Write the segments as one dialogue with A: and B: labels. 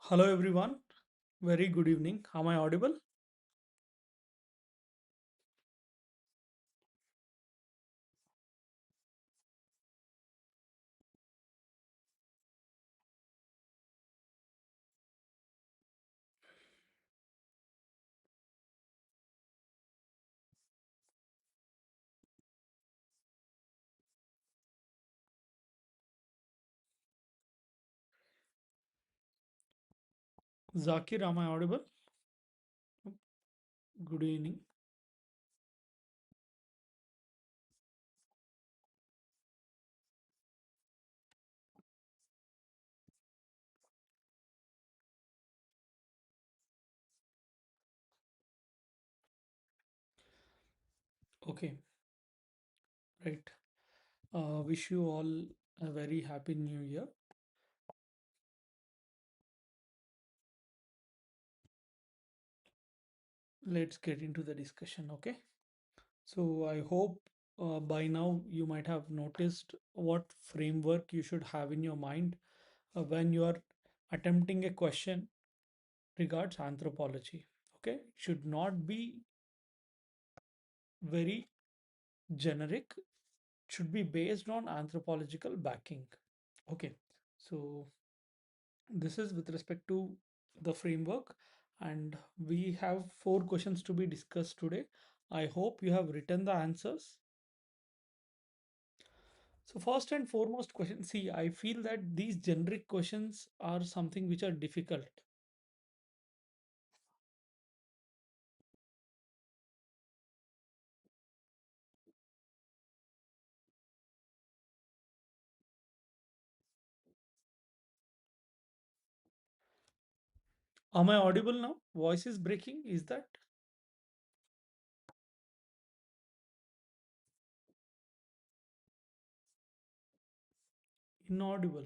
A: Hello everyone, very good evening. Am I audible? Zakir, am I audible? Good evening. Okay, right. Wish you all a very happy new year. Let's get into the discussion, okay? So I hope by now you might have noticed what framework you should have in your mind when you are attempting a question regards anthropology. Okay, it should not be very generic, should be based on anthropological backing. Okay, so this is with respect to the framework, and we have four questions to be discussed today. I hope you have written the answers. So first and foremost question, see, I feel that these generic questions are something which are difficult. Am I audible now? Voice is breaking. Is that inaudible?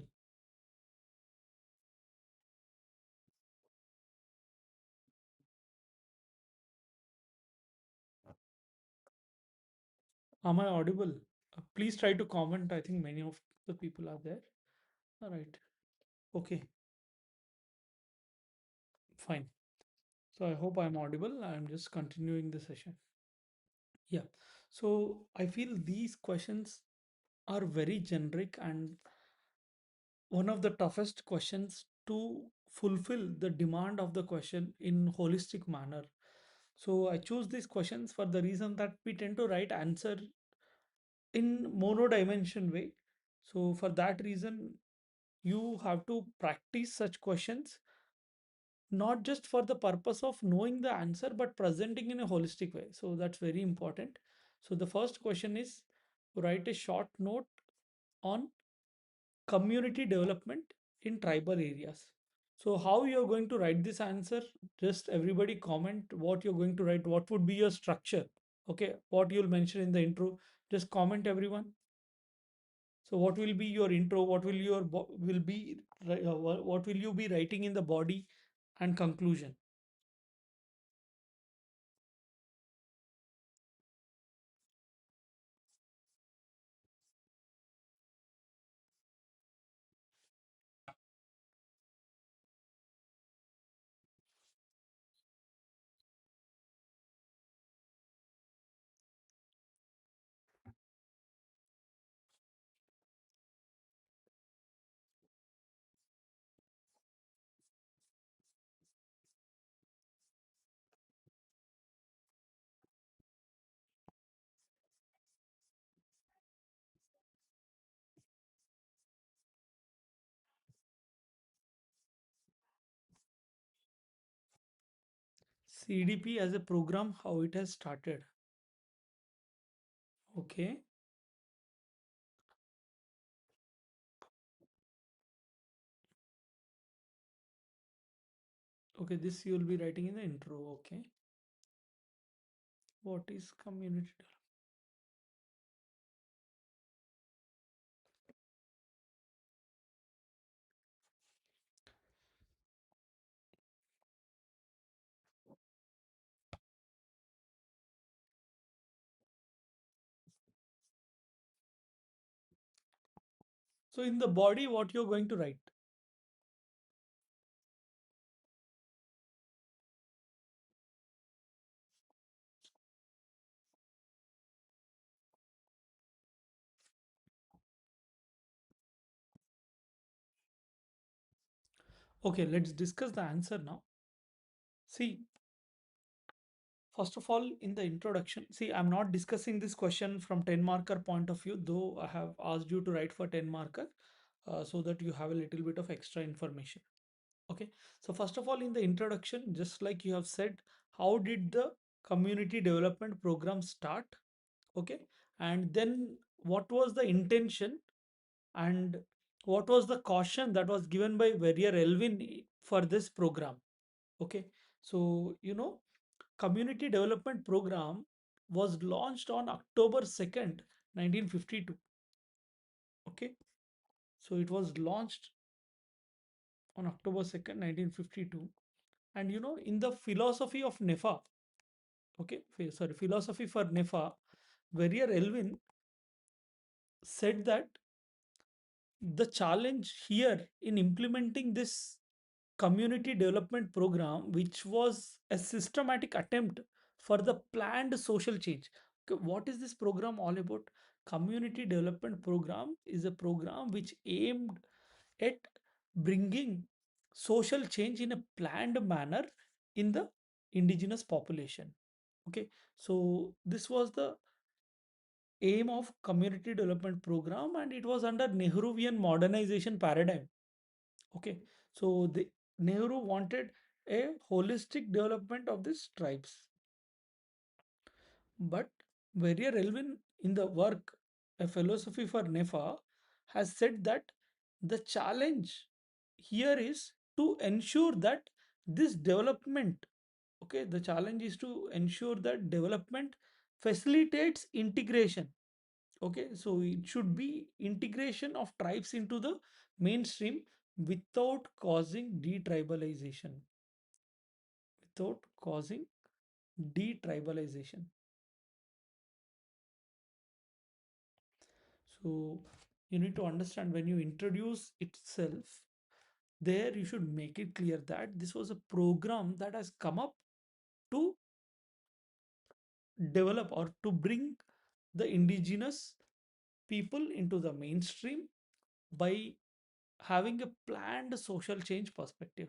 A: Am I audible? Please try to comment. I think many of the people are there. All right. Okay, fine. So I hope I'm audible. I'm just continuing the session. Yeah. So I feel these questions are very generic and one of the toughest questions to fulfill the demand of the question in holistic manner. So I choose these questions for the reason that we tend to write answer in monodimension way. So for that reason, you have to practice such questions not just for the purpose of knowing the answer but presenting in a holistic way. So that's very important. So the first question is, write a short note on community development in tribal areas. So how you're going to write this answer, just everybody comment what you're going to write, what would be your structure. Okay, what you'll mention in the intro, just comment everyone. So what will be your intro, what will your will be what will you be writing in the body and conclusion. CDP as a program, how it has started. Okay. Okay, this you will be writing in the intro. Okay. What is community development? So in the body, what you're going to write? Okay, let's discuss the answer now. See, first of all, in the introduction, see, I'm not discussing this question from 10 marker point of view, though I have asked you to write for 10 marker so that you have a little bit of extra information. Okay, so first of all, in the introduction, just like you have said, how did the community development program start? Okay, and then what was the intention and what was the caution that was given by Verrier Elvin for this program? Okay, so community development program was launched on October 2nd, 1952. Okay, so it was launched on October 2nd, 1952. And in the philosophy of NEFA, okay, sorry, philosophy for NEFA, Verrier Elvin said that the challenge here in implementing this community development program, which was a systematic attempt for the planned social change. Okay, what is this program all about? Community development program is a program which aimed at bringing social change in a planned manner in the indigenous population. Okay, so this was the aim of community development program, and it was under Nehruvian modernization paradigm. Okay, so the Nehru wanted a holistic development of these tribes. But Verrier Elvin, in the work A Philosophy for NEFA, has said that the challenge here is to ensure that this development, okay, the challenge is to ensure that development facilitates integration. Okay, so it should be integration of tribes into the mainstream without causing detribalization. Without causing detribalization. So you need to understand when you introduce itself, there you should make it clear that this was a program that has come up to develop or to bring the indigenous people into the mainstream by having a planned social change perspective.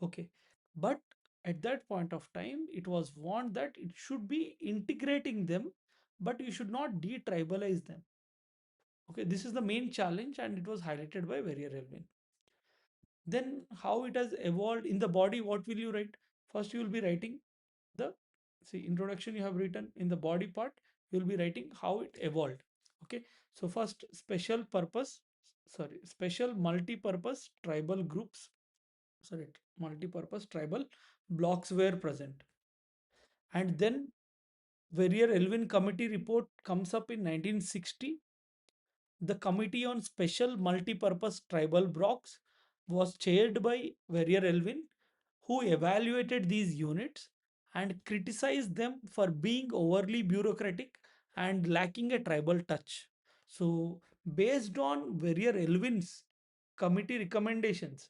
A: Okay, but at that point of time, it was warned that it should be integrating them, but you should not detribalize them. Okay, this is the main challenge, and it was highlighted by Verrier Elvin. Then, how it has evolved in the body, what will you write? First, you will be writing the see introduction you have written in the body part, you will be writing how it evolved. Okay, so first, special multi-purpose tribal groups, sorry, multi-purpose tribal blocks were present. And then Verrier Elvin committee report comes up in 1960. The Committee on Special Multi-Purpose Tribal Blocks was chaired by Verrier Elvin, who evaluated these units and criticized them for being overly bureaucratic and lacking a tribal touch. So, based on Verrier Elvin's committee recommendations,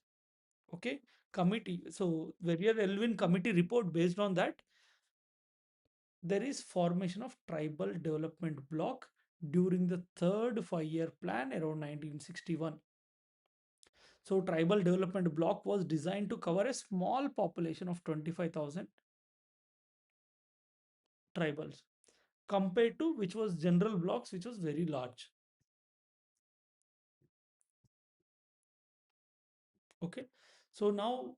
A: okay, so Verrier Elvin committee report, based on that, there is formation of tribal development block during the third 5-year plan around 1961. So tribal development block was designed to cover a small population of 25,000 tribals compared to which was general blocks, which was very large. Okay, so now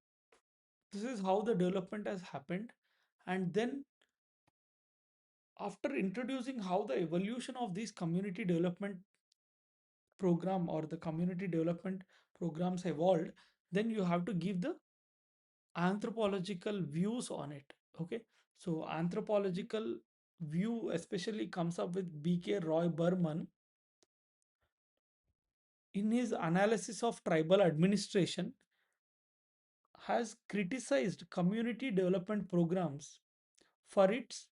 A: this is how the development has happened. And then after introducing how the evolution of this community development program or the community development programs evolved, then you have to give the anthropological views on it. Okay, so anthropological view especially comes up with BK Roy Berman in his analysis of tribal administration, has criticized community development programs for its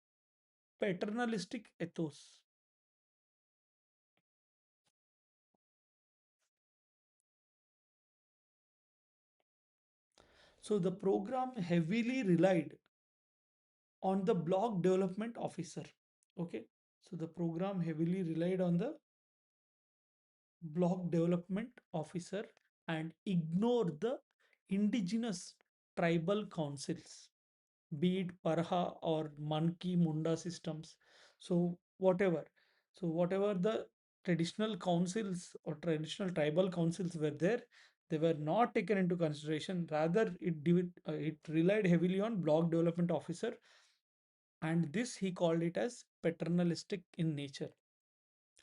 A: paternalistic ethos. So the program heavily relied on the block development officer. Okay, so the program heavily relied on the block development officer and ignored the indigenous tribal councils, be it Parha or Manki Munda systems. So whatever. So whatever the traditional councils or traditional tribal councils were there, they were not taken into consideration. Rather, it relied heavily on block development officer, and this he called it as paternalistic in nature.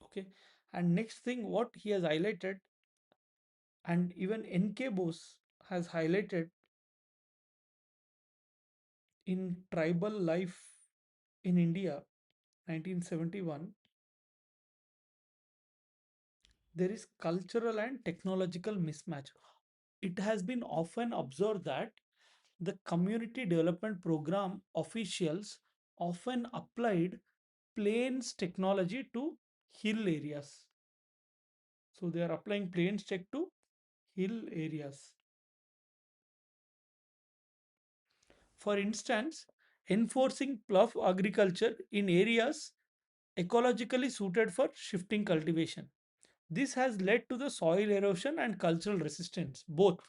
A: Okay, and next thing what he has highlighted, and even N.K. Bose has highlighted in Tribal Life in India, 1971, there is cultural and technological mismatch. It has been often observed that the community development program officials often applied plains technology to hill areas. So they are applying plains tech to hill areas. For instance, enforcing plough agriculture in areas ecologically suited for shifting cultivation. This has led to the soil erosion and cultural resistance, both.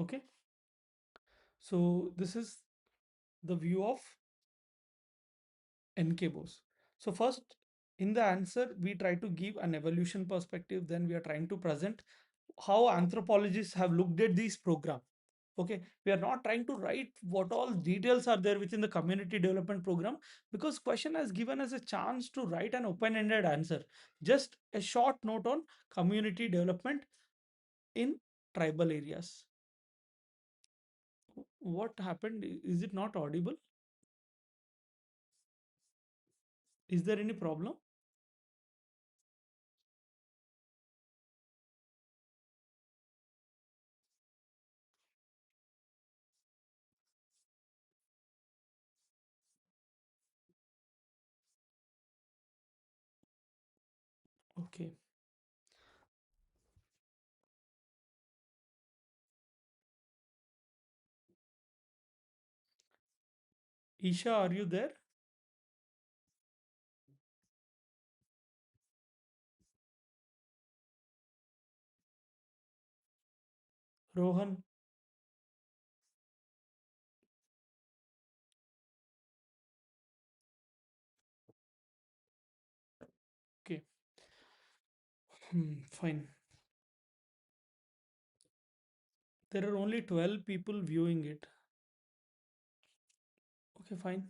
A: Okay, so this is the view of NK Bose. So first, in the answer, we try to give an evolution perspective. Then we are trying to present how anthropologists have looked at this program. Okay, we are not trying to write what all details are there within the community development program, because question has given us a chance to write an open-ended answer. Just a short note on community development in tribal areas. What happened? Is it not audible? Is there any problem? Okay. Isha, are you there? Rohan? Okay. Fine. There are only 12 people viewing it. Okay, fine.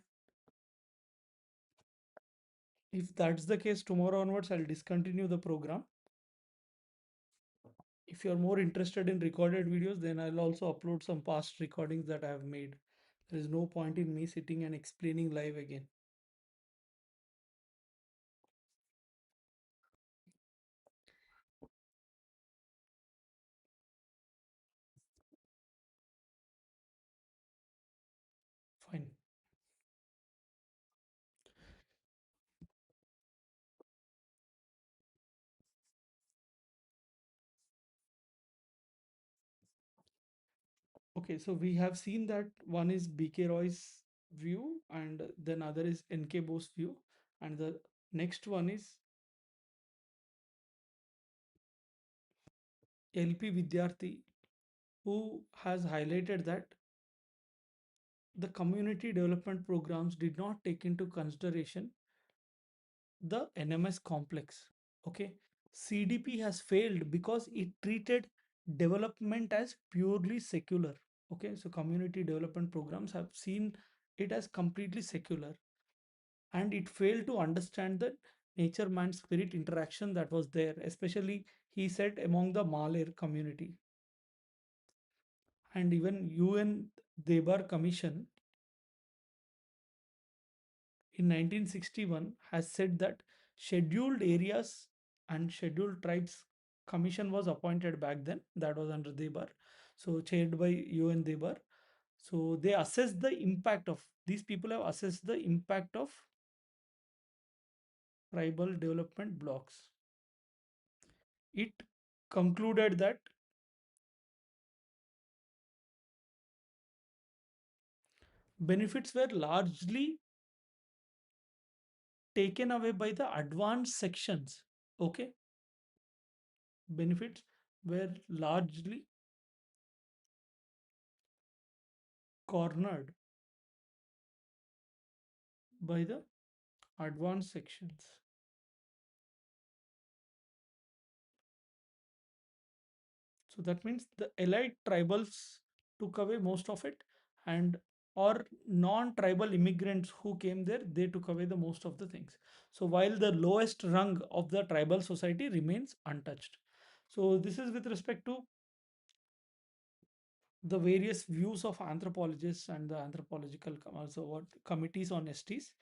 A: If that's the case, tomorrow onwards, I'll discontinue the program. If you're more interested in recorded videos, then I'll also upload some past recordings that I have made. There is no point in me sitting and explaining live again. Fine. Okay, so we have seen that one is BK Roy's view, and then other is NK Bose view, and the next one is LP Vidyarthi, who has highlighted that the community development programs did not take into consideration the NMS complex. Okay, CDP has failed because it treated development as purely secular. Okay, so community development programs have seen it as completely secular, and it failed to understand the nature man spirit interaction that was there, especially he said among the Malay community. And even UN Debar Commission in 1961 has said that scheduled areas and scheduled tribes commission was appointed back then, that was under Debar, so chaired by UN Debar. So they assessed the impact of these people have assessed the impact of tribal development blocks. It concluded that benefits were largely taken away by the advanced sections. Okay, benefits were largely cornered by the advanced sections. So that means the elite tribals took away most of it, and or non-tribal immigrants who came there, they took away the most of the things. So while the lowest rung of the tribal society remains untouched. So this is with respect to the various views of anthropologists and the anthropological also what committees on STs.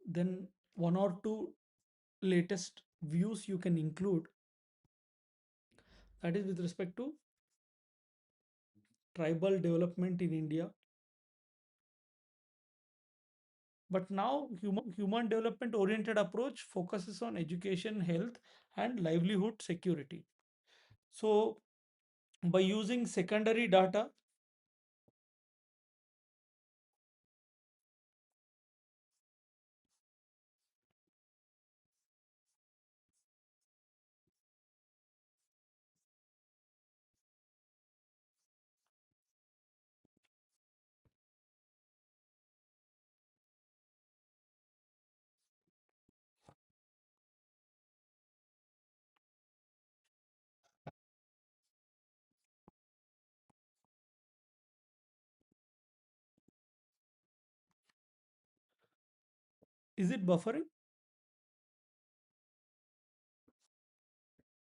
A: Then one or two latest views you can include, that is with respect to tribal development in India. But now human development oriented approach focuses on education, health, and livelihood security. So by using secondary data, is it buffering?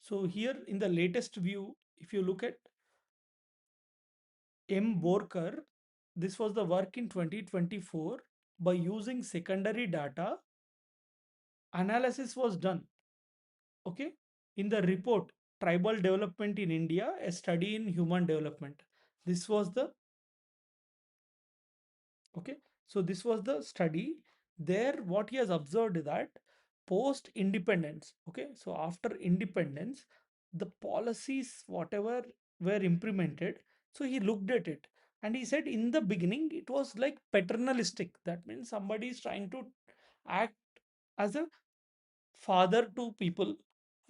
A: So here in the latest view, if you look at M. Borkar, this was the work in 2024. By using secondary data, analysis was done. Okay, in the report Tribal Development in India, a study in human development. This was the okay. So this was the study. There, what he has observed is that post independence, okay, so after independence, the policies whatever were implemented, so he looked at it and he said in the beginning it was like paternalistic. That means somebody is trying to act as a father to people,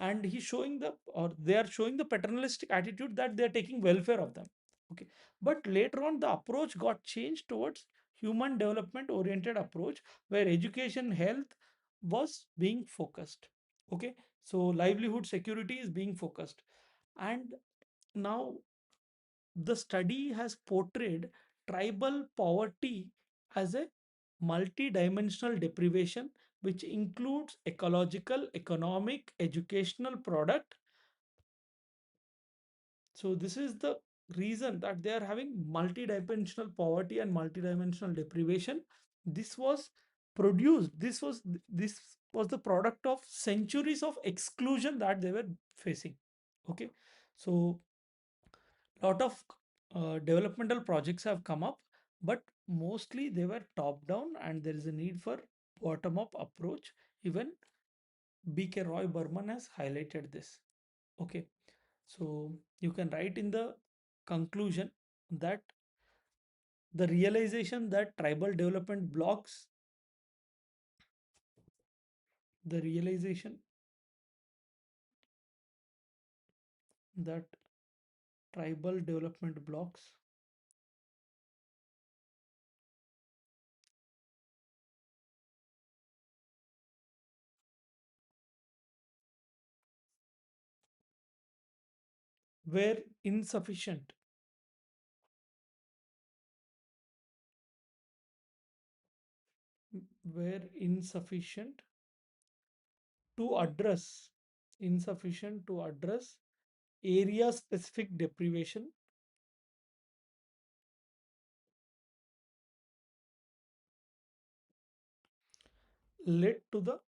A: and he's showing the or they are showing the paternalistic attitude that they are taking welfare of them. Okay, but later on the approach got changed towards human development oriented approach, where education, health was being focused. Okay, so livelihood security is being focused. And now the study has portrayed tribal poverty as a multi-dimensional deprivation, which includes ecological, economic, educational product. So this is the reason that they are having multi-dimensional poverty and multi-dimensional deprivation. This was produced, this was the product of centuries of exclusion that they were facing. Okay, so lot of developmental projects have come up, but mostly they were top down, and there is a need for bottom up approach. Even BK Roy Burman has highlighted this. Okay, so you can write in the conclusion that the realization that tribal development blocks, the realization that tribal development blocks were insufficient, were insufficient to address insufficient to address area specific deprivation, led to the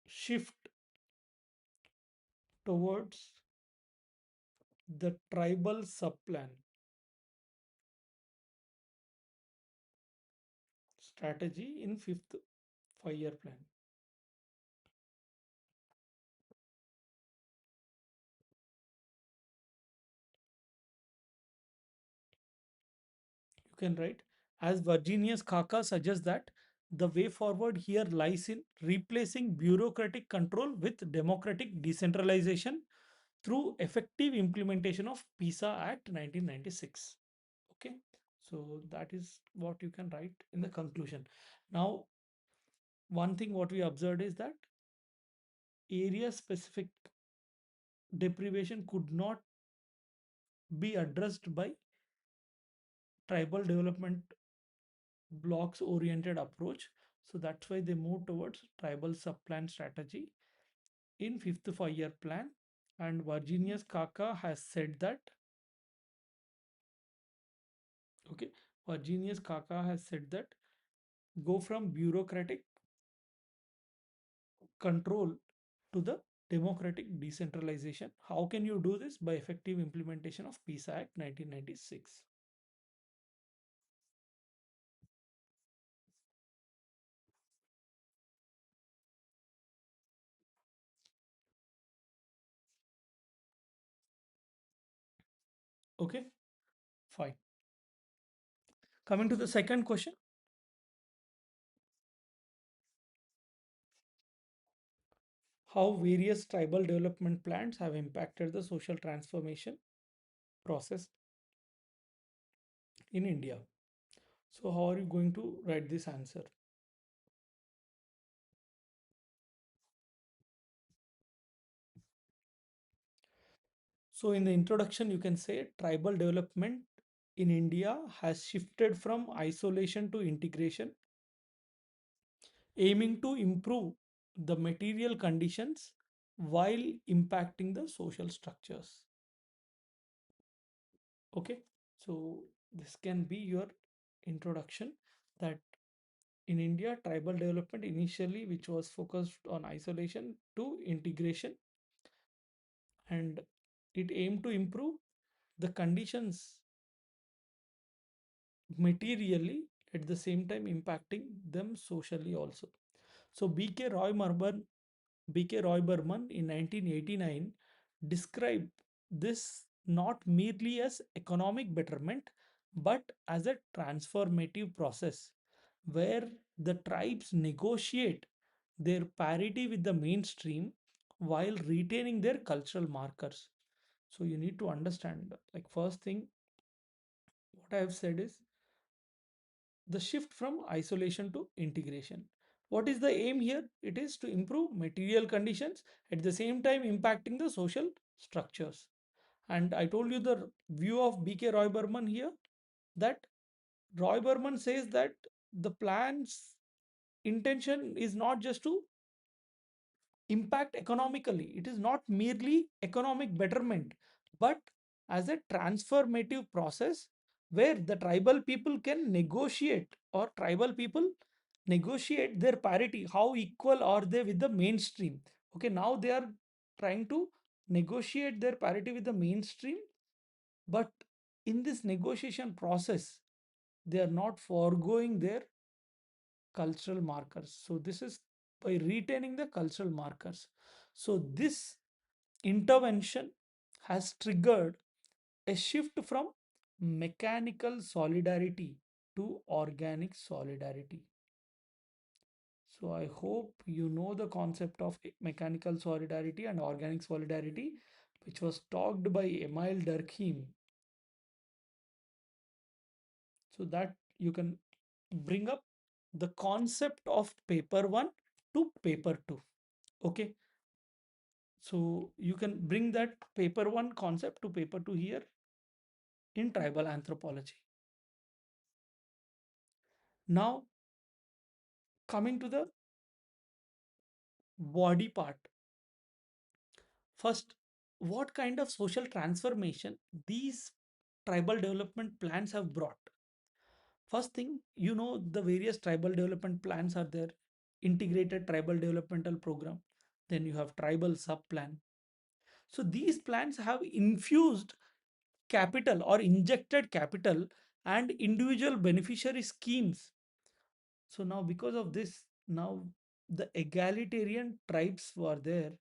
A: shift towards the tribal subplan strategy in fifth 5-year plan. You can write as Virginius Khaka suggests that the way forward here lies in replacing bureaucratic control with democratic decentralization through effective implementation of PISA Act 1996. Okay, so that is what you can write in the conclusion. Now, one thing what we observed is that area specific deprivation could not be addressed by tribal development blocks oriented approach. So that's why they move towards tribal subplan strategy in fifth 5 year plan. And Virginius Kaka has said that, okay, Virginius Kaka has said that go from bureaucratic control to the democratic decentralization. How can you do this? By effective implementation of PISA Act 1996. Okay, fine. Coming to the second question, how various tribal development plans have impacted the social transformation process in India. So, how are you going to write this answer? So, in the introduction, you can say tribal development in India has shifted from isolation to integration, aiming to improve the material conditions while impacting the social structures. Okay, so this can be your introduction that in India, tribal development initially, which was focused on isolation to integration, and it aimed to improve the conditions materially at the same time impacting them socially also. So BK Roy Burman in 1989 described this not merely as economic betterment but as a transformative process where the tribes negotiate their parity with the mainstream while retaining their cultural markers. So you need to understand, like, first thing what I have said is the shift from isolation to integration. What is the aim here? It is to improve material conditions at the same time impacting the social structures. And I told you the view of BK Roy Burman here, that Roy Burman says that the plan's intention is not just to impact economically. It is not merely economic betterment, but as a transformative process where the tribal people can negotiate, or tribal people negotiate their parity. How equal are they with the mainstream? Okay, now they are trying to negotiate their parity with the mainstream, but in this negotiation process, they are not foregoing their cultural markers. So this is by retaining the cultural markers. So this intervention has triggered a shift from mechanical solidarity to organic solidarity. So I hope you know the concept of mechanical solidarity and organic solidarity, which was talked by Emile Durkheim, so that you can bring up the concept of paper 1 to paper 2. Okay, so you can bring that paper 1 concept to paper 2 here in tribal anthropology. Now, coming to the body part. First, what kind of social transformation these tribal development plans have brought? First thing, you know, the various tribal development plans are there. Integrated tribal developmental program. Then you have tribal sub plan. So these plans have infused capital or injected capital and individual beneficiary schemes. So now because of this, now the egalitarian tribes were there.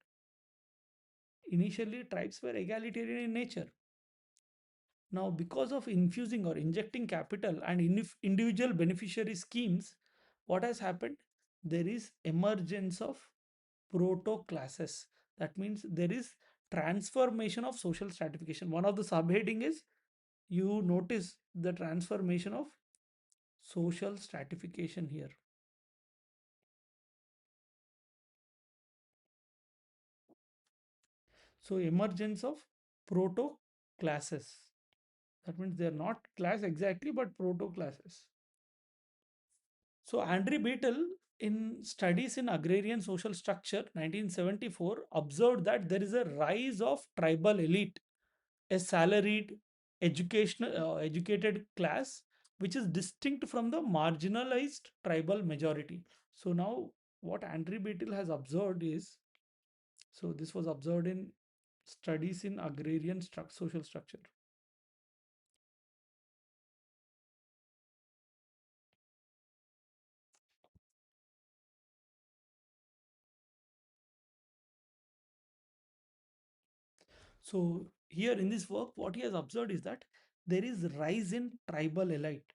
A: Initially, tribes were egalitarian in nature. Now, because of infusing or injecting capital and individual beneficiary schemes, what has happened? There is emergence of proto classes. That means there is transformation of social stratification. One of the subheading is, you notice the transformation of social stratification here. So emergence of proto classes. That means they are not class exactly, but proto classes. So Andre Beetle, in Studies in Agrarian Social Structure 1974, observed that there is a rise of tribal elite, a salaried educated class, which is distinct from the marginalized tribal majority. So now what Andre Beetle has observed is, so this was observed in Studies in Agrarian Social Structure. So here in this work, what he has observed is that there is rise in tribal elite.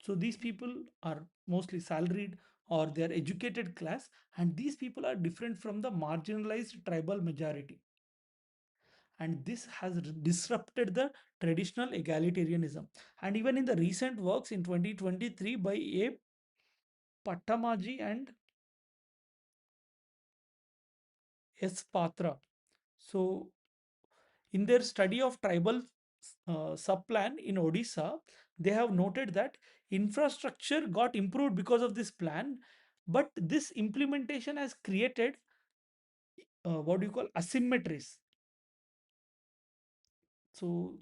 A: So these people are mostly salaried or they are educated class, and these people are different from the marginalized tribal majority. And this has disrupted the traditional egalitarianism. And even in the recent works in 2023 by A. Pattamaji and S. Patra. So in their study of tribal subplan in Odisha, they have noted that infrastructure got improved because of this plan, but this implementation has created what do you call asymmetries. So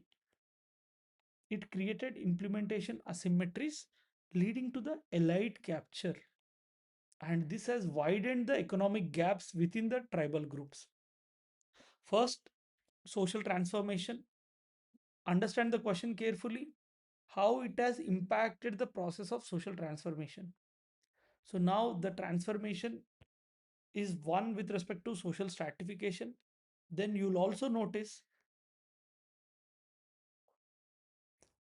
A: it created implementation asymmetries leading to the elite capture, and this has widened the economic gaps within the tribal groups. First, social transformation. Understand the question carefully, how it has impacted the process of social transformation. So now the transformation is one with respect to social stratification. Then you'll also notice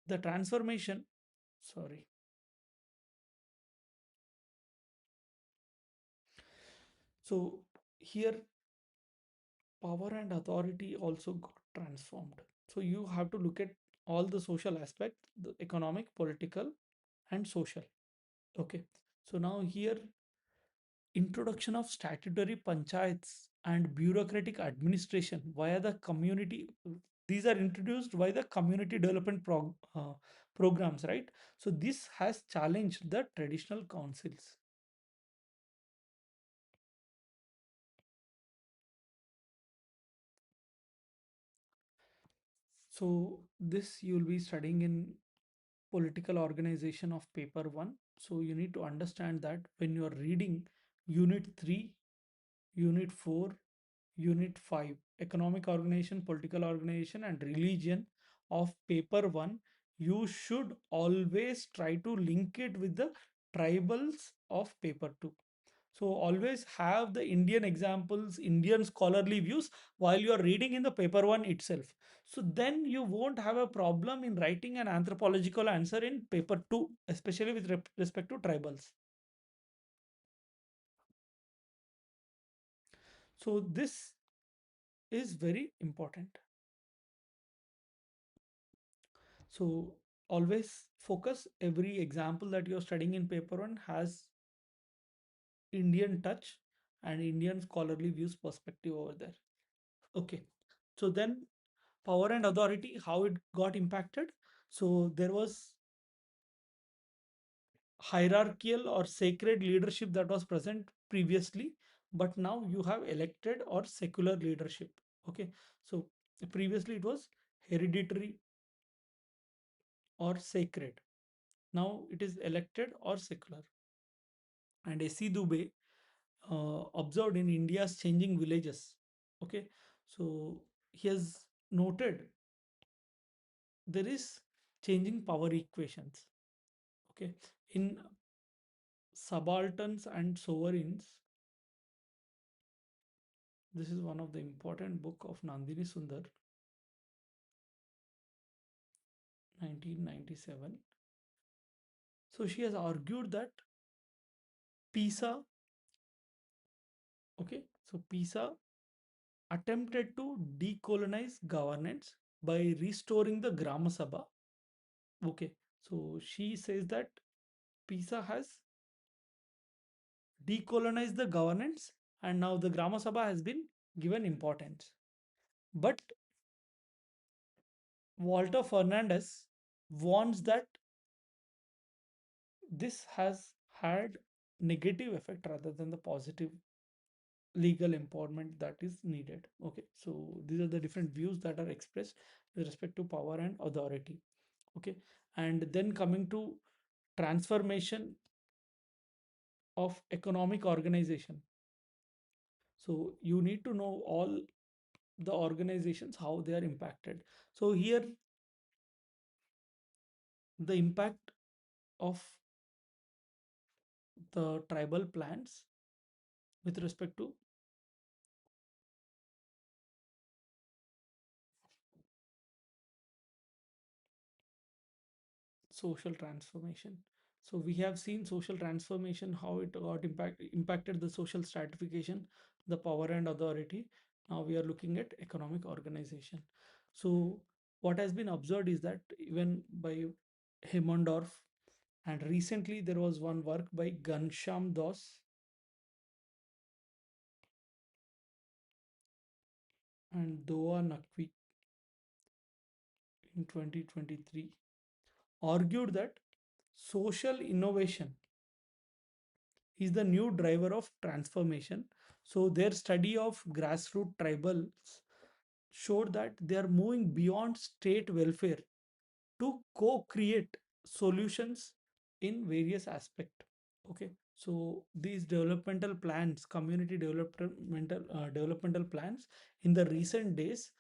A: the transformation, sorry. So here power and authority also got transformed. So you have to look at all the social aspect, the economic, political, and social. Okay. So now here introduction of statutory panchayats and bureaucratic administration via the community. These are introduced by the community development programs, right? So this has challenged the traditional councils. So this you will be studying in political organization of paper 1. So you need to understand that when you are reading unit 3, unit 4, unit 5, economic organization, political organization, and religion of paper 1, you should always try to link it with the tribals of paper 2. So always have the Indian examples, Indian scholarly views while you are reading in the paper 1 itself. So then you won't have a problem in writing an anthropological answer in paper 2, especially with respect to tribals. So this is very important. So always focus, every example that you're studying in paper 1 has Indian touch and Indian scholarly views perspective over there. Okay. So then power and authority, how it got impacted. So there was hierarchical or sacred leadership that was present previously, but now you have elected or secular leadership. Okay. So previously it was hereditary or sacred. Now it is elected or secular. And A.C. Dubé observed in India's changing villages. Okay, so he has noted there is changing power equations. Okay, in subalterns and sovereigns, this is one of the important book of Nandini Sundar. 1997. So she has argued that PISA, okay, so PISA attempted to decolonize governance by restoring the Grama Sabha. Okay, so she says that PISA has decolonized the governance and now the Grama Sabha has been given importance. But Walter Fernandez warns that this has had negative effect rather than the positive legal empowerment that is needed. Okay, so these are the different views that are expressed with respect to power and authority. Okay, and then coming to transformation of economic organization. So you need to know all the organizations how they are impacted. So here the impact of the tribal plans with respect to social transformation. So we have seen social transformation, how it got impacted the social stratification, the power and authority. Now we are looking at economic organization. So what has been observed is that even by Hemondorf, and recently there was one work by Gansham Das and Doa Nakwi in 2023, argued that social innovation is the new driver of transformation. So their study of grassroots tribals showed that they are moving beyond state welfare to co-create solutions in various aspects. Okay, so these developmental plans, community developmental plans in the recent days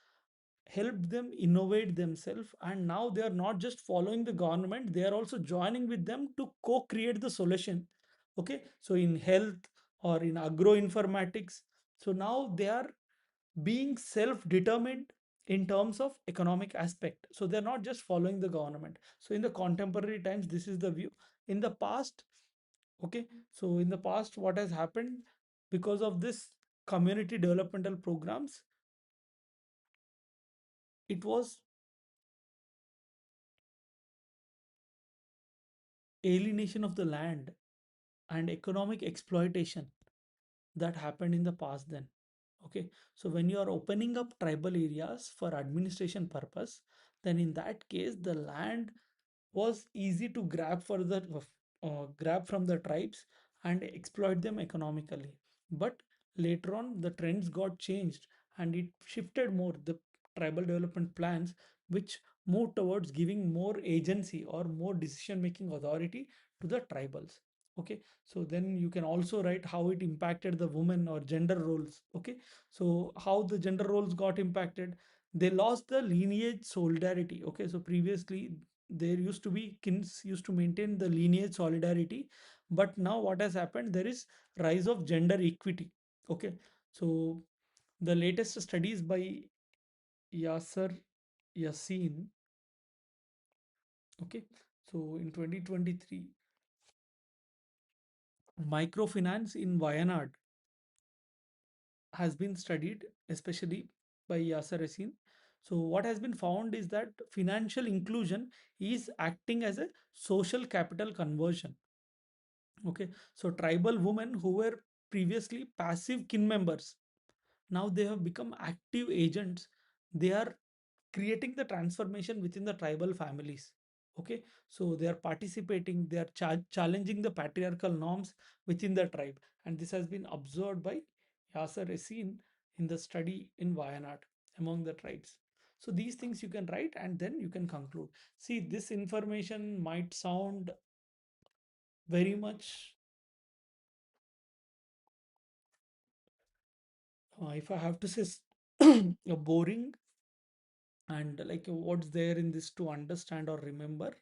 A: helped them innovate themselves, and now they are not just following the government, they are also joining with them to co-create the solution. Okay, so in health or in agroinformatics, so now they are being self-determined in terms of economic aspect, so they're not just following the government. So in the contemporary times, this is the view. In the past, okay, so in the past what has happened, because of this community developmental programs, it was alienation of the land and economic exploitation that happened in the past then. Okay, so when you are opening up tribal areas for administration purpose, then in that case the land was easy to grab from the tribes and exploit them economically. But later on the trends got changed and it shifted more the tribal development plans, which moved towards giving more agency or more decision making authority to the tribals. Okay, so then you can also write how it impacted the women or gender roles. Okay, so how the gender roles got impacted, they lost the lineage solidarity. Okay, so previously there used to be kins used to maintain the lineage solidarity, but now what has happened, there is rise of gender equity. Okay, so the latest studies by Yasser Yassin, okay, so in 2023, microfinance in Wayanad has been studied, especially by Yasser Yassin. So what has been found is that financial inclusion is acting as a social capital conversion. Okay, so tribal women who were previously passive kin members, now they have become active agents. They are creating the transformation within the tribal families. Okay, so they are participating, they are challenging the patriarchal norms within the tribe, and this has been observed by Yasser Essin in the study in Wayanad among the tribes. So these things you can write and then you can conclude. See, this information might sound very much, if I have to say, boring, and like what's there in this to understand or remember.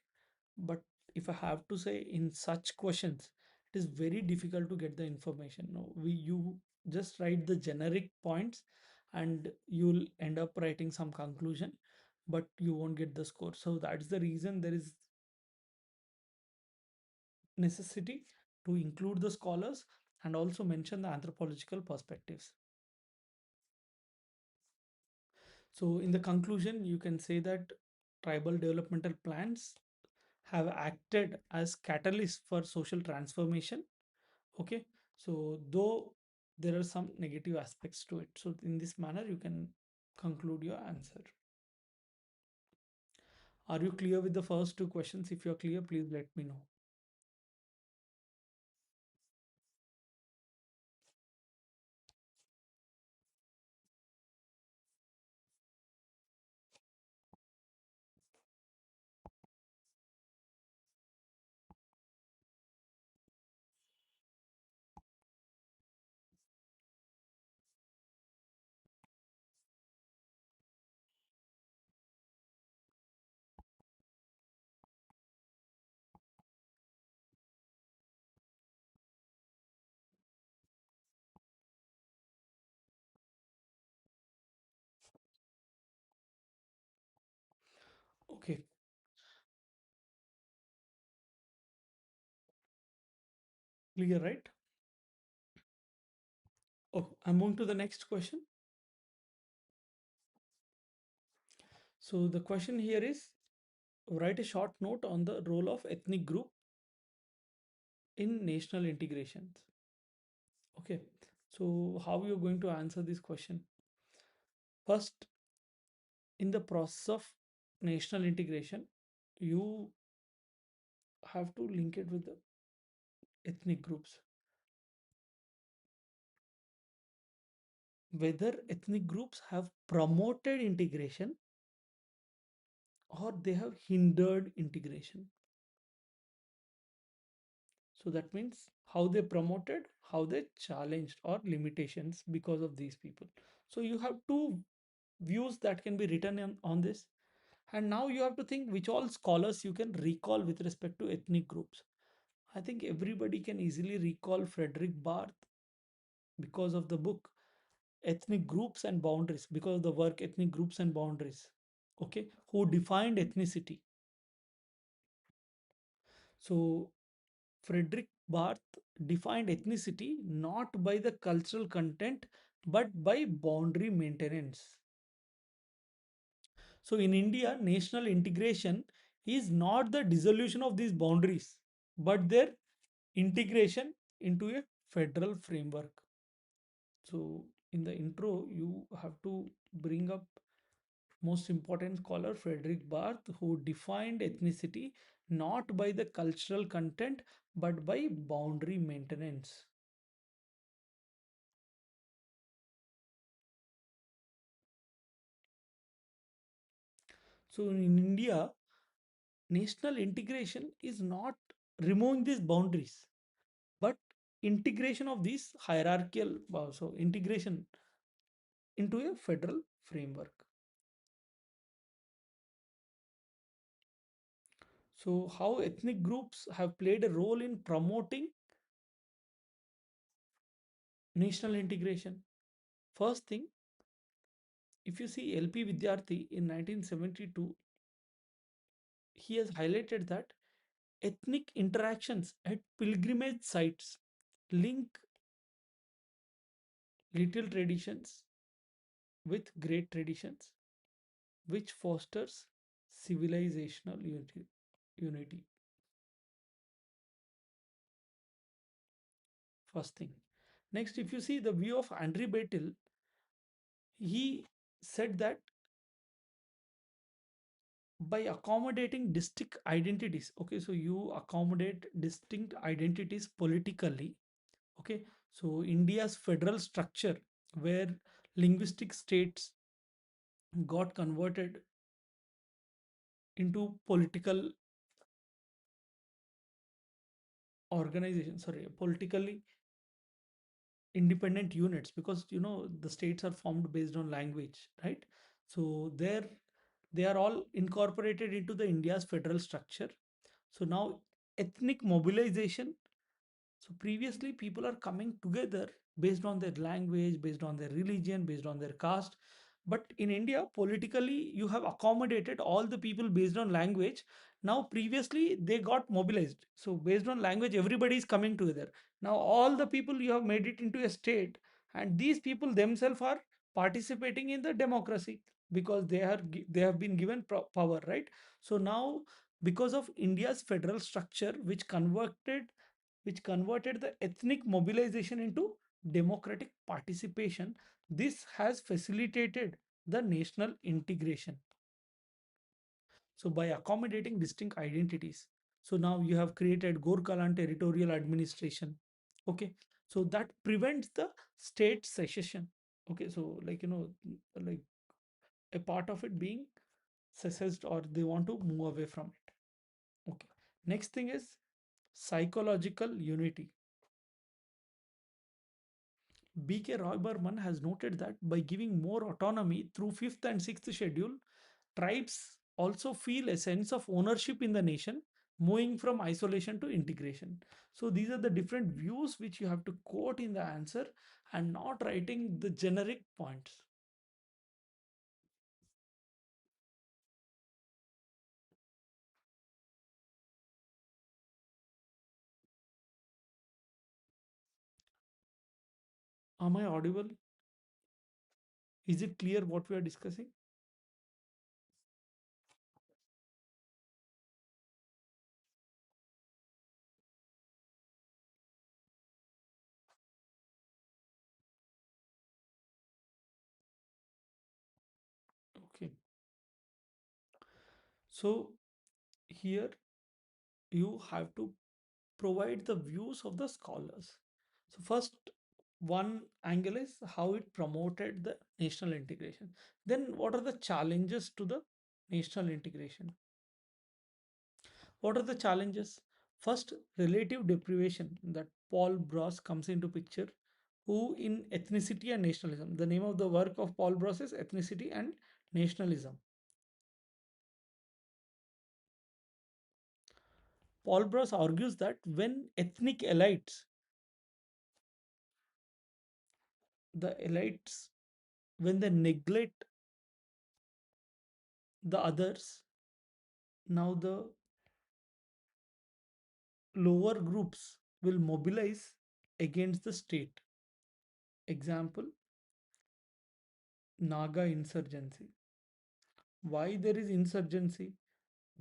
A: But if I have to say, in such questions, it is very difficult to get the information. No, you just write the generic points and you'll end up writing some conclusion. but you won't get the score. So that's the reason there is necessity to include the scholars and also mention the anthropological perspectives. So in the conclusion, you can say that tribal developmental plans have acted as catalysts for social transformation. Okay, so though there are some negative aspects to it, so in this manner you can conclude your answer. Are you clear with the first two questions? If you're clear, please let me know. Okay, clear, right? Oh, I'm moving to the next question. So the question here is, write a short note on the role of ethnic group in national integrations. Okay, so how you're going to answer this question? First, in the process of national integration, you have to link it with the ethnic groups. Whether ethnic groups have promoted integration or they have hindered integration. So that means how they promoted, how they challenged, or limitations because of these people. So you have two views that can be written on this. And now you have to think which all scholars you can recall with respect to ethnic groups. I think everybody can easily recall Frederick Barth because of the book Ethnic Groups and Boundaries, because of the work Ethnic Groups and Boundaries, okay, who defined ethnicity. So Frederick Barth defined ethnicity not by the cultural content but by boundary maintenance. So in India, national integration is not the dissolution of these boundaries, but their integration into a federal framework. So in the intro, you have to bring up most important scholar Frederick Barth, who defined ethnicity not by the cultural content but by boundary maintenance. So in India, national integration is not removing these boundaries, but integration of these hierarchical, so integration into a federal framework. So how ethnic groups have played a role in promoting national integration. First thing, if you see LP Vidyarthi in 1972, he has highlighted that ethnic interactions at pilgrimage sites link little traditions with great traditions, which fosters civilizational unity. First thing. Next, if you see the view of Andre Betel, he said that by accommodating distinct identities, okay, so you accommodate distinct identities politically, okay, so India's federal structure, where linguistic states got converted into political organization, sorry, politically independent units, because the states are formed based on language, right? So there they are all incorporated into the India's federal structure. So now ethnic mobilization, so previously people are coming together based on their language, based on their religion, based on their caste, But in India, politically, you have accommodated all the people based on language. Now, previously, they got mobilized. So, based on language, everybody is coming together. Now, all the people you have made it into a state, and these people themselves are participating in the democracy because they have been given power, right? So now, because of India's federal structure, which converted the ethnic mobilization into democratic participation, this has facilitated the national integration. So, by accommodating distinct identities, so now you have created Gorkhaland territorial administration. Okay, so that prevents the state secession. Okay, so like a part of it being secessed or they want to move away from it. Okay, next thing is psychological unity. B.K. Roy Burman has noted that by giving more autonomy through fifth and sixth schedule, tribes also feel a sense of ownership in the nation, moving from isolation to integration. So these are the different views which you have to quote in the answer and not writing the generic points. Am I audible? Is it clear what we are discussing? Okay. So here you have to provide the views of the scholars. So first one angle is how it promoted the national integration. Then what are the challenges to the national integration? What are the challenges? First, relative deprivation that Paul Bross comes into picture, who in ethnicity and nationalism. The name of the work of Paul Bross is Ethnicity and Nationalism. Paul Bross argues that when ethnic elites, the elites, when they neglect the others, now the lower groups will mobilize against the state. Example, Naga insurgency. Why there is insurgency?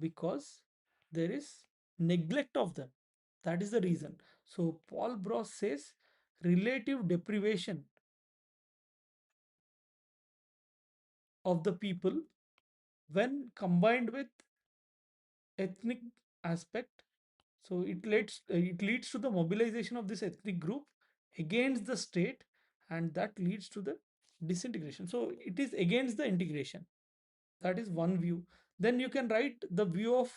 A: Because there is neglect of them. That is the reason. So Paul Bross says relative deprivation of the people when combined with ethnic aspect. So it leads to the mobilization of this ethnic group against the state, and that leads to the disintegration. So it is against the integration. That is one view. Then you can write the view of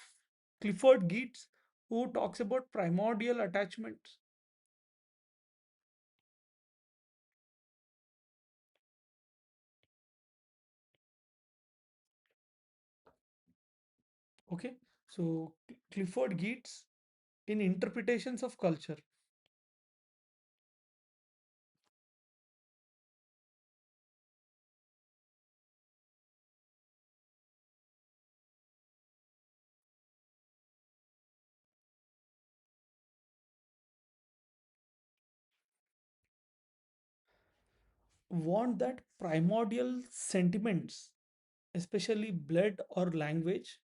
A: Clifford Geertz, who talks about primordial attachments. Okay, so Clifford Geertz in interpretations of culture. Want that primordial sentiments, especially blood or language,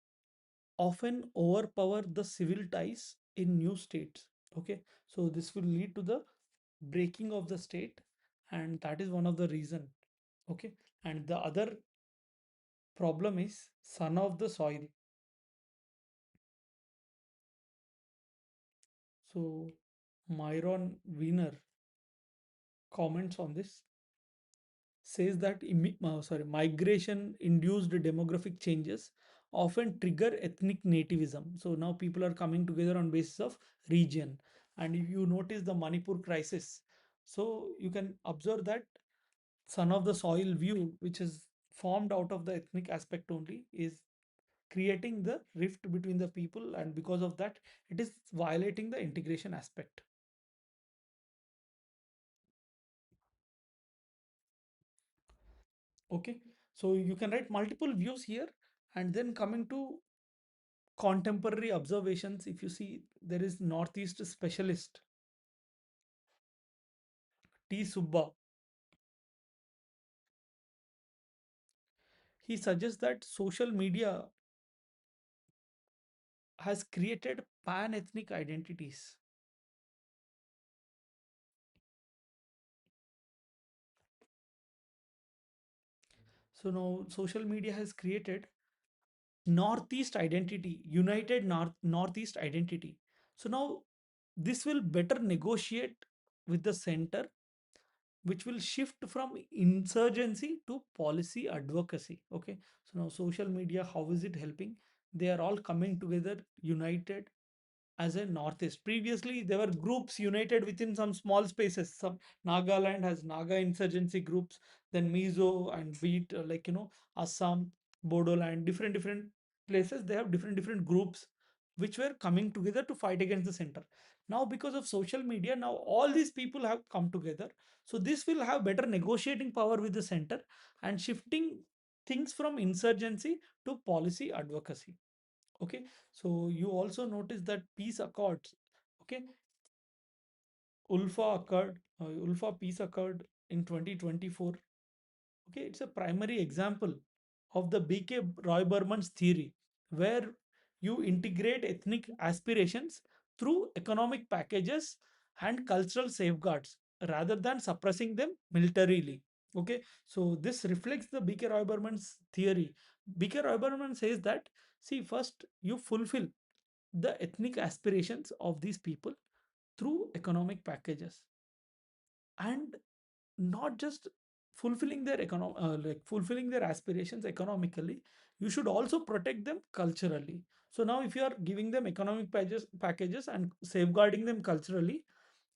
A: often overpower the civil ties in new states. Okay, so this will lead to the breaking of the state, and that is one of the reason. Okay, and the other problem is son of the soil. So Myron Wiener comments on this, says that migration induced demographic changes often trigger ethnic nativism. So now people are coming together on basis of region. And if you notice the Manipur crisis, so you can observe that son of the soil view, which is formed out of the ethnic aspect only, is creating the rift between the people, and because of that it is violating the integration aspect. Okay, So you can write multiple views here, and then coming to contemporary observations, if you see, there is Northeast specialist T. Subba. He suggests that social media has created pan-ethnic identities. So now social media has created Northeast identity, united Northeast identity. So now this will better negotiate with the center, which will shift from insurgency to policy advocacy. Okay. So now social media, how is it helping? They are all coming together, united as a northeast. Previously, there were groups united within some small spaces. Some Nagaland has Naga insurgency groups, then Mizo and Beat, Assam, Bodoland, different places. They have different groups which were coming together to fight against the center. Now, because of social media, now all these people have come together. So this will have better negotiating power with the center and shifting things from insurgency to policy advocacy. Okay, so you also notice that peace accords. Okay, Ulfa peace accord in 2024. Okay, it's a primary example of the BK Roy Burman's theory, where you integrate ethnic aspirations through economic packages and cultural safeguards rather than suppressing them militarily. Okay, so this reflects the BK Roy Burman's theory. BK Roy Burman says that, see, first you fulfill the ethnic aspirations of these people through economic packages, and not just fulfilling their aspirations economically, you should also protect them culturally. So now if you are giving them economic packages and safeguarding them culturally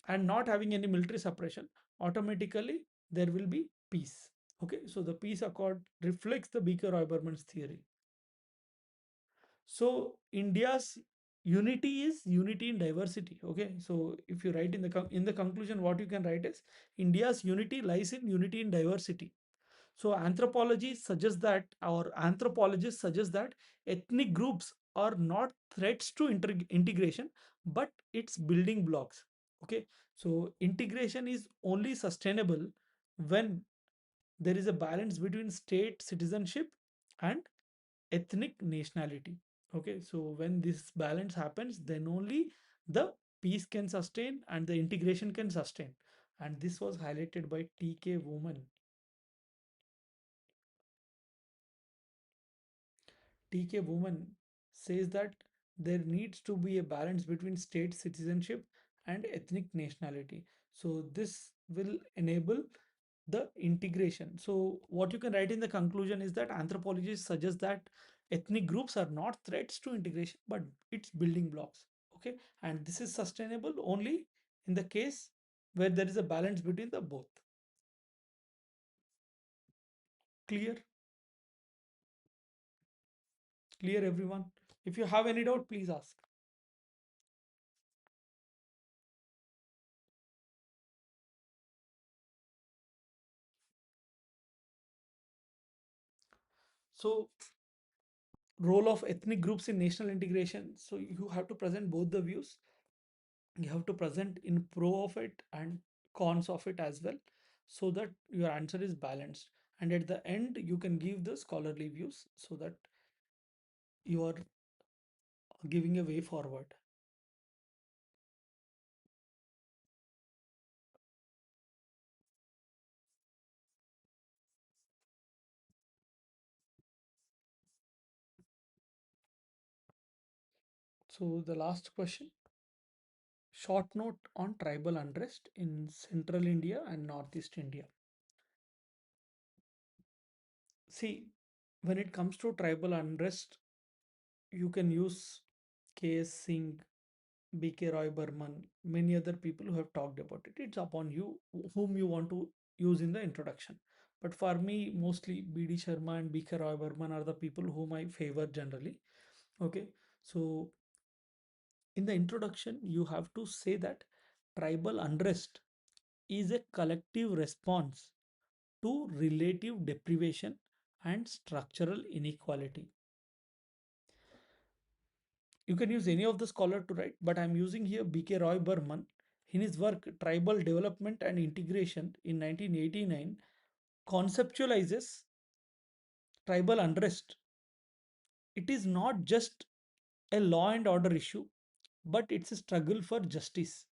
A: and not having any military suppression, automatically there will be peace. Okay, so the peace accord reflects the Beaker Oberman's theory. So India's unity is unity in diversity. Okay, so if you write in the conclusion, what you can write is India's unity lies in unity in diversity. So anthropologists suggest that ethnic groups are not threats to integration, but it's building blocks. Okay, so integration is only sustainable when there is a balance between state citizenship and ethnic nationality. Okay, so when this balance happens, then only the peace can sustain and the integration can sustain. And this was highlighted by TK Woman. TK Woman says that there needs to be a balance between state citizenship and ethnic nationality. So this will enable the integration. So what you can write in the conclusion is that anthropologists suggest that ethnic groups are not threats to integration, but it's building blocks. Okay, and this is sustainable only in the case where there is a balance between the both. Clear? Clear, everyone? If you have any doubt, please ask. So role of ethnic groups in national integration. So you have to present both the views. You have to present in pro of it and cons of it as well, so that your answer is balanced. And at the end, you can give the scholarly views so that you are giving a way forward. So the last question, short note on tribal unrest in central India and northeast India. See, when it comes to tribal unrest, you can use K.S. Singh, BK Roy Burman, many other people who have talked about it. It's upon you whom you want to use in the introduction. But for me, mostly BD Sharma and BK Roy Burman are the people whom I favor generally. Okay, so in the introduction, you have to say that tribal unrest is a collective response to relative deprivation and structural inequality. You can use any of the scholar to write, but I'm using here B.K. Roy Burman. In his work Tribal Development and Integration in 1989, conceptualizes tribal unrest. It is not just a law and order issue, but it's a struggle for justice.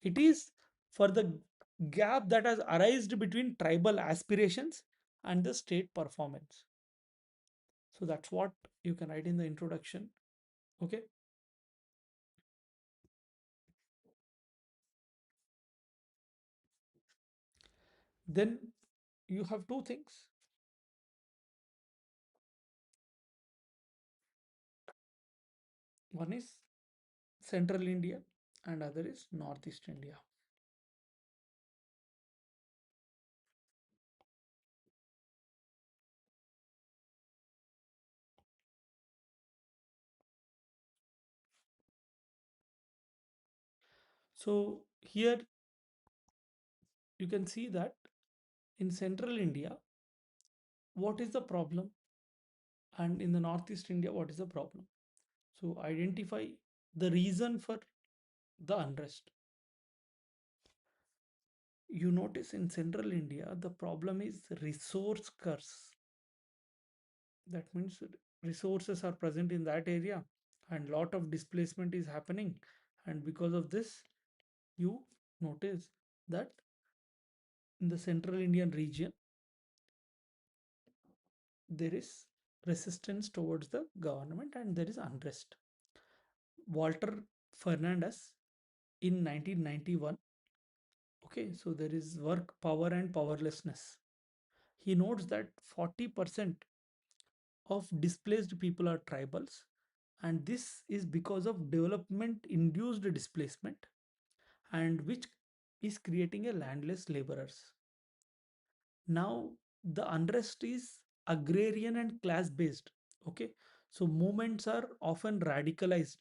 A: It is for the gap that has arisen between tribal aspirations and the state performance. So that's what you can write in the introduction. Okay. Then you have two things. One is central India and other is northeast India. So here you can see that in central India, what is the problem? And in the northeast India, what is the problem? So identify the reason for the unrest. You notice in central India, the problem is resource curse. That means resources are present in that area and lot of displacement is happening. And because of this, you notice that in the central Indian region, there is resistance towards the government and there is unrest. Walter Fernandez in 1991, okay, so there is work, power, and powerlessness. He notes that 40% of displaced people are tribals, and this is because of development induced displacement, and which is creating a landless laborers. Now, the unrest is agrarian and class based. Okay, so movements are often radicalized.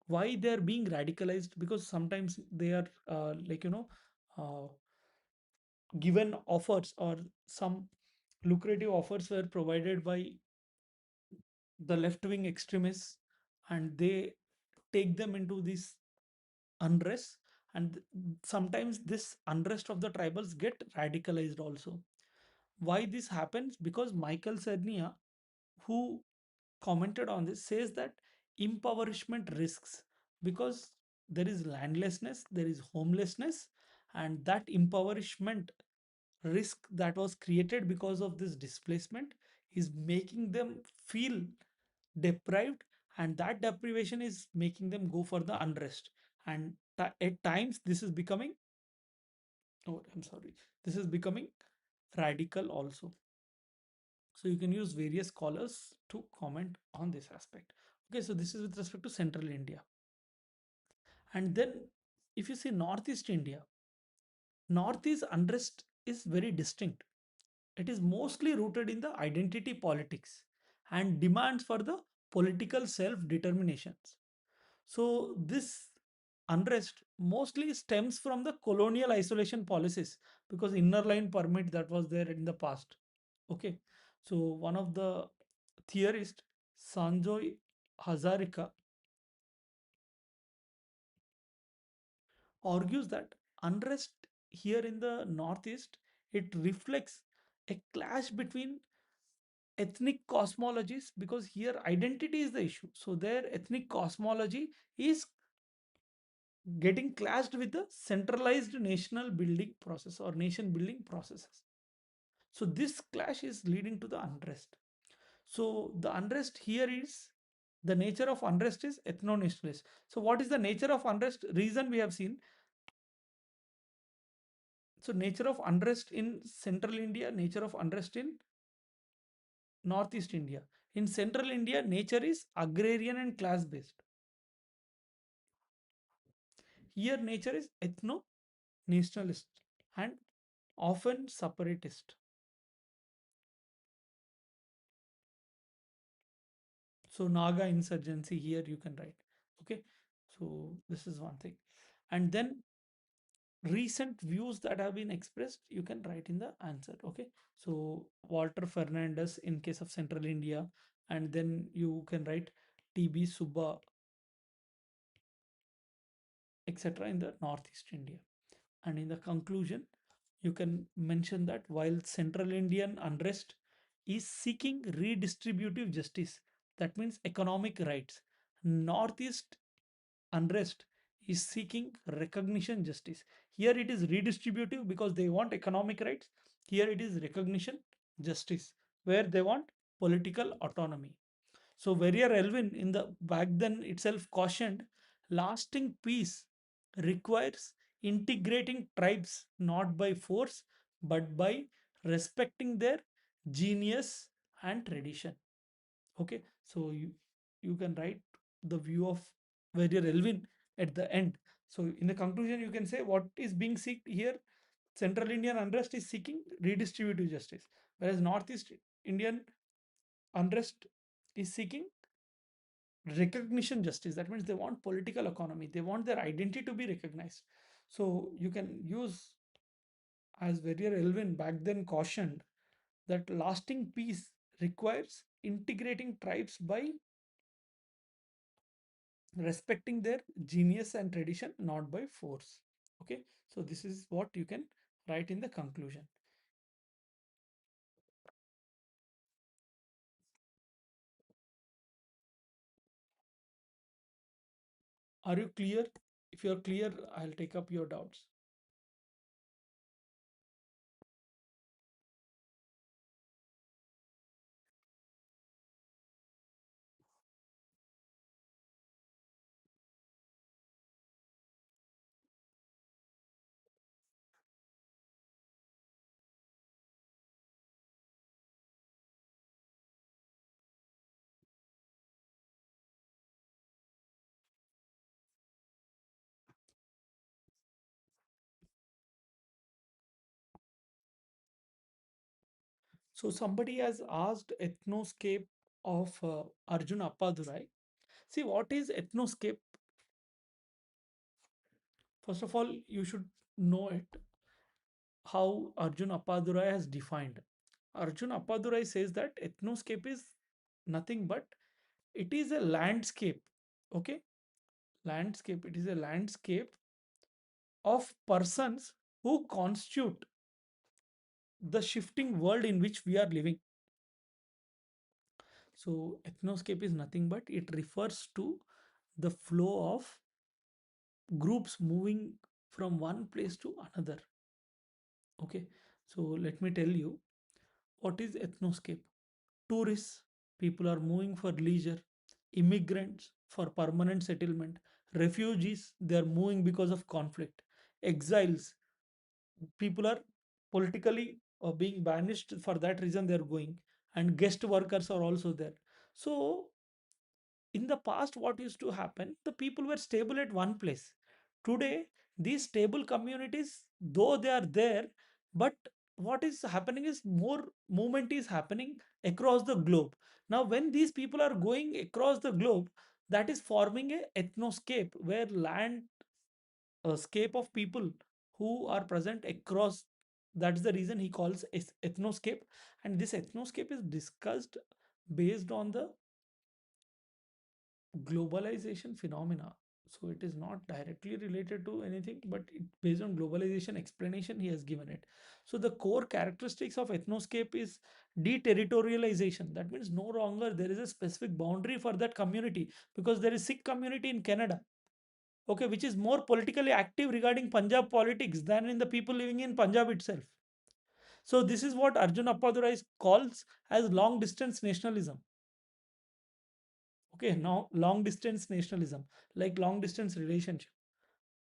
A: Why they are being radicalized? Because sometimes they are uh, given offers or some lucrative offers were provided by the left wing extremists, and they take them into this unrest, and sometimes this unrest of the tribals get radicalized also. Why this happens? Because Michael Cernia, who commented on this, says that impoverishment risks, because there is landlessness, there is homelessness, and that impoverishment risk that was created because of this displacement is making them feel deprived, and that deprivation is making them go for the unrest. And at times this is becoming, oh I'm sorry, this is becoming radical also. So you can use various scholars to comment on this aspect. Okay, so this is with respect to central India. And then if you see northeast India, northeast unrest is very distinct. It is mostly rooted in the identity politics and demands for the political self-determinations. So this unrest mostly stems from the colonial isolation policies, because inner line permit that was there in the past. Okay, so one of the theorists, Sanjoy Hazarika, argues that unrest here in the northeast, it reflects a clash between ethnic cosmologies, because here identity is the issue. So their ethnic cosmology is getting clashed with the centralized national building process or nation building processes. So this clash is leading to the unrest. So the unrest here is, the nature of unrest is ethno-nationalist. So what is the nature of unrest? Reason we have seen. So nature of unrest in central India, nature of unrest in northeast India. In central India, nature is agrarian and class based. Here nature is ethno-nationalist and often separatist. So Naga insurgency here you can write. Okay. So this is one thing. And then recent views that have been expressed, you can write in the answer. Okay, so Walter Fernandez in case of Central India, and then you can write TB Subba, etc., in the Northeast India. And in the conclusion, you can mention that while Central Indian unrest is seeking redistributive justice, that means economic rights, Northeast unrest is seeking recognition justice. Here it is redistributive because they want economic rights. Here it is recognition justice where they want political autonomy. So Verrier Elvin in the back then itself cautioned lasting peace requires integrating tribes not by force but by respecting their genius and tradition. Okay, so you can write the view of Verrier Elvin at the end. So in the conclusion, you can say what is being sought here. Central Indian unrest is seeking redistributive justice, whereas Northeast Indian unrest is seeking recognition justice. That means they want political economy, they want their identity to be recognized. So you can use, as Verrier Elvin back then cautioned, that lasting peace requires integrating tribes by respecting their genius and tradition, not by force. Okay, so this is what you can write in the conclusion. Are you clear? If you're clear, I'll take up your doubts. So somebody has asked ethnoscape of Arjun Appadurai. See, what is ethnoscape? First of all, you should know it, how Arjun Appadurai has defined. Arjun Appadurai says that ethnoscape is nothing but it is a landscape. Okay, landscape. It is a landscape of persons who constitute the shifting world in which we are living. So ethnoscape is nothing but it refers to the flow of groups moving from one place to another. Okay, so let me tell you what is ethnoscape. Tourists, people are moving for leisure, immigrants for permanent settlement, refugees, they are moving because of conflict, exiles, people are politically being banished, for that reason they are going, and guest workers are also there. So in the past, what used to happen, the people were stable at one place. Today these stable communities, though they are there, but what is happening is more movement is happening across the globe. Now when these people are going across the globe, that is forming a ethnoscape where land a scape of people who are present across. That's the reason he calls ethnoscape. And this ethnoscape is discussed based on the globalization phenomena. So it is not directly related to anything, but based on globalization explanation, he has given it. So the core characteristics of ethnoscape is deterritorialization. That means no longer there is a specific boundary for that community, because there is Sikh community in Canada, okay, which is more politically active regarding Punjab politics than in the people living in Punjab itself. So this is what Arjun Appadurai calls as long distance nationalism. Okay, now long distance nationalism, like long distance relationship.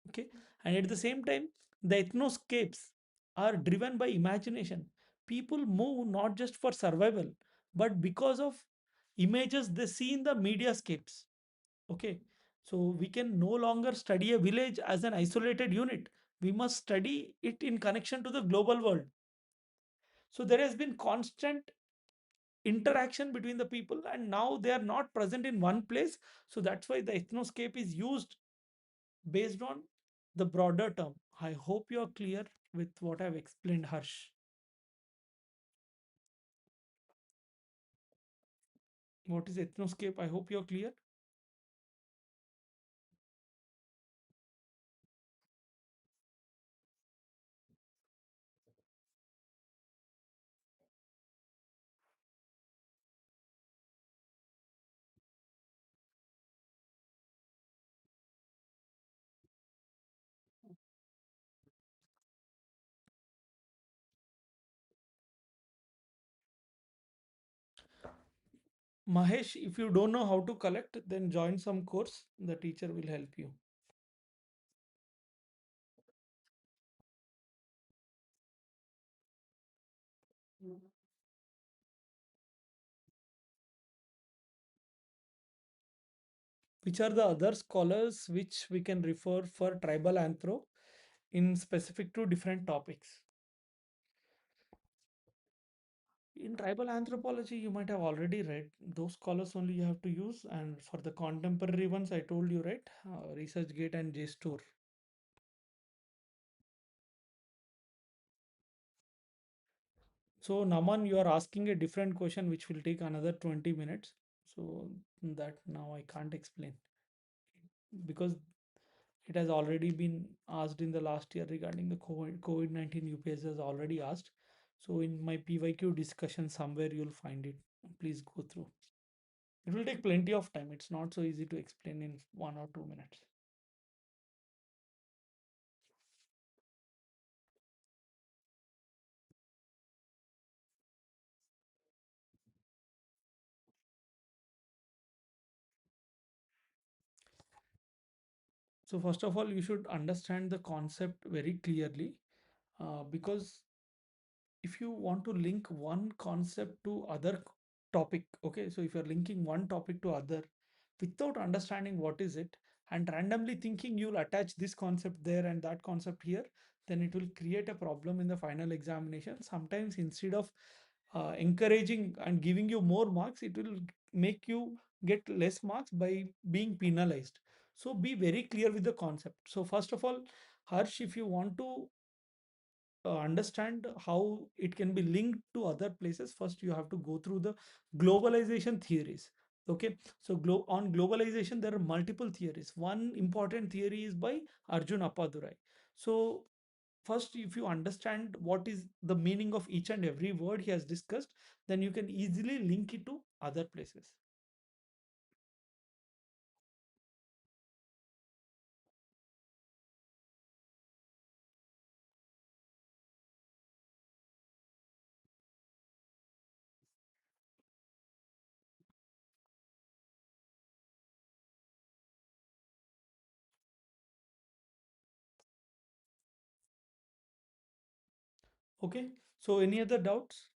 A: Okay, and at the same time, the ethnoscapes are driven by imagination. People move not just for survival, but because of images they see in the mediascapes. Okay, so we can no longer study a village as an isolated unit. We must study it in connection to the global world. So there has been constant interaction between the people, and now they are not present in one place. So that's why the ethnoscape is used based on the broader term. I hope you're clear with what I've explained, Harsh. What is ethnoscape? I hope you're clear. Mahesh, if you don't know how to collect, then join some course. The teacher will help you. Which are the other scholars which we can refer for tribal anthro in specific to different topics? In tribal anthropology, you might have already read those scholars only you have to use. And for the contemporary ones, I told you, right? ResearchGate and JSTOR. So, Naman, you are asking a different question which will take another 20 minutes. So, that now I can't explain because it has already been asked in the last year regarding the COVID 19 UPS has already asked. So, in my PYQ discussion, somewhere you'll find it. Please go through. It will take plenty of time. It's not so easy to explain in 1 or 2 minutes. So, first of all, you should understand the concept very clearly because if you want to link one concept to other topic, okay, so if you're linking one topic to other without understanding what is it and randomly thinking you'll attach this concept there and that concept here, then it will create a problem in the final examination. Sometimes instead of encouraging and giving you more marks, it will make you get less marks by being penalized. So be very clear with the concept. So first of all, Harsh, if you want to understand how it can be linked to other places, first you have to go through the globalization theories. Okay, so on globalization there are multiple theories. One important theory is by Arjun Appadurai. So first, if you understand what is the meaning of each and every word he has discussed, then you can easily link it to other places. Okay, so any other doubts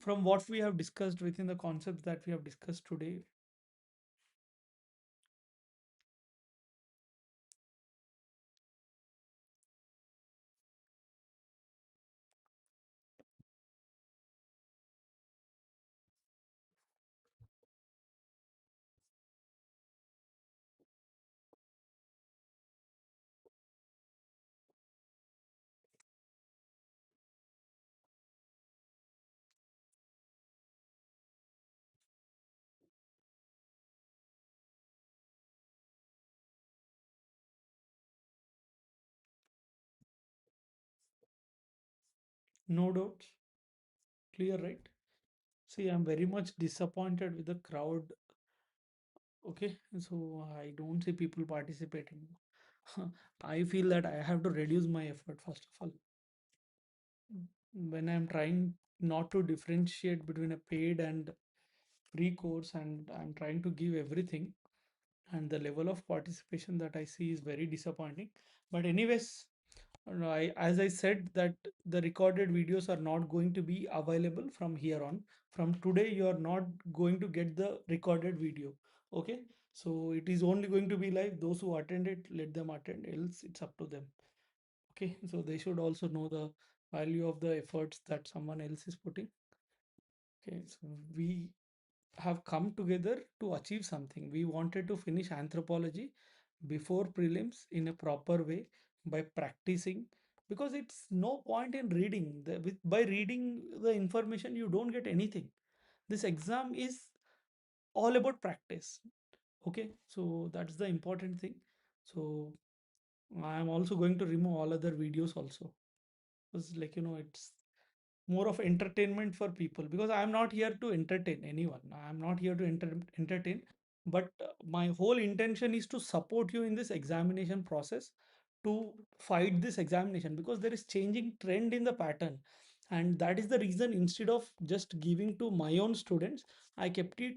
A: from what we have discussed within the concepts that we have discussed today? No doubts? Clear, right? See, I'm very much disappointed with the crowd. Okay, so I don't see people participating. I feel that I have to reduce my effort first of all. When I'm trying not to differentiate between a paid and free course, and I'm trying to give everything, and the level of participation that I see is very disappointing. But anyways, as I said that the recorded videos are not going to be available from here on. From today, you are not going to get the recorded video. Okay, so it is only going to be live. Those who attend it, let them attend. Else, it's up to them. Okay, so they should also know the value of the efforts that someone else is putting. Okay, so we have come together to achieve something. We wanted to finish anthropology before prelims in a proper way by practicing, because it's no point in reading. By reading the information, you don't get anything. This exam is all about practice. Okay, so that's the important thing. So I am also going to remove all other videos also, because it's more of entertainment for people, because I am not here to entertain anyone. I am not here to entertain, but my whole intention is to support you in this examination process, to fight this examination, because there is changing trend in the pattern. And that is the reason, instead of just giving to my own students, I kept it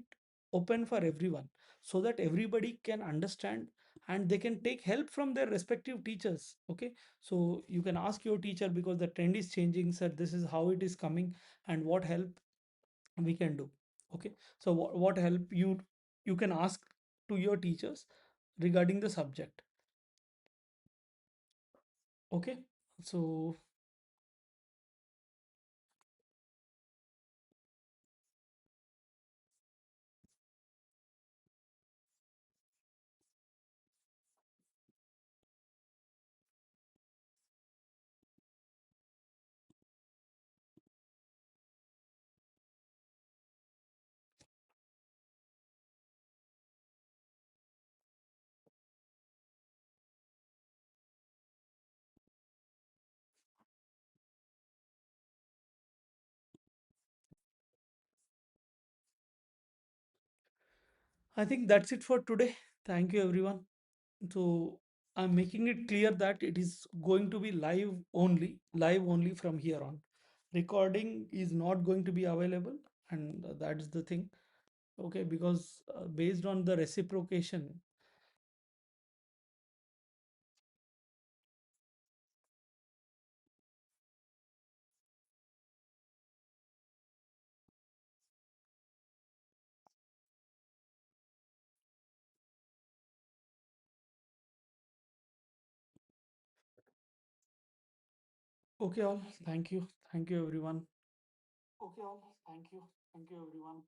A: open for everyone, so that everybody can understand and they can take help from their respective teachers. Okay, so you can ask your teacher, because the trend is changing, sir, this is how it is coming, and what help we can do. Okay, so what help you can ask to your teachers regarding the subject. Okay, so I think that's it for today. Thank you, everyone. So I'm making it clear that it is going to be live only from here on. Recording is not going to be available, and that's the thing. Okay, because based on the reciprocation. Okay, all. Thank you. Thank you, everyone. Okay, all. Thank you. Thank you, everyone.